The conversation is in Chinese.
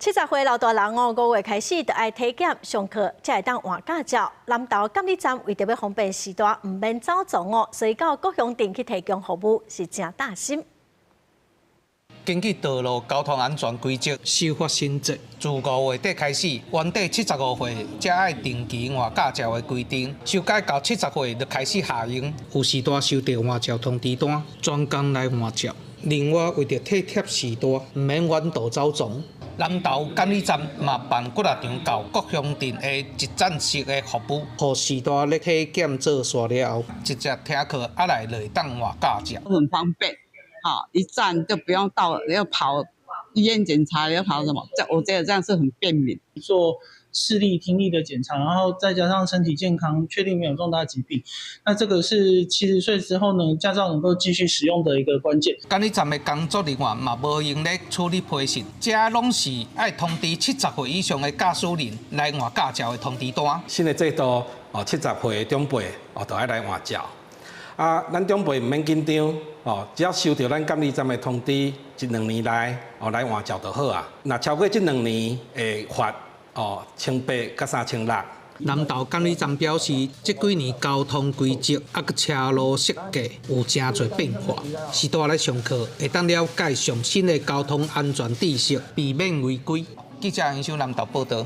70岁老大人哦，5月开始就爱体检上课，才会当换驾照。南投监理站为着要方便时段，唔免走总哦，所以到各乡镇去提供服务是真大心。根据道路交通安全规则，修法新制，自5月底开始，原底75岁才爱定期换驾照的规定，修改到70岁就开始下用。有时段收到换照通知单，专工来换照。另外，为着体贴时段，唔免远道走总。南投监理站嘛办几啊场到各乡镇的一站式的服务，互时段咧体检做煞了后，直接听课啊来就会当换驾照，很方便。好，一站就不用到要跑医院检查，要跑什么？我觉得这样是很便民。做视力、听力的检查，然后再加上身体健康，确定没有重大疾病，那这个是70岁之后呢，驾照能够继续使用的一个关键。监理站的工作人员嘛无用咧处理批示，这拢是爱通知70岁以上的驾驶人来换驾照的通知单。新的制度70岁长辈就爱来换照。咱长辈唔免紧张只要收到咱监理站的通知，1、2年内来换照就好啊。若超过这2年，会罚1800到3600。南投监理站表示，这几年交通规则佮车路设计有真侪变化，时代来上课会当了解上新的交通安全知识，避免违规。记者杨秀南投报道。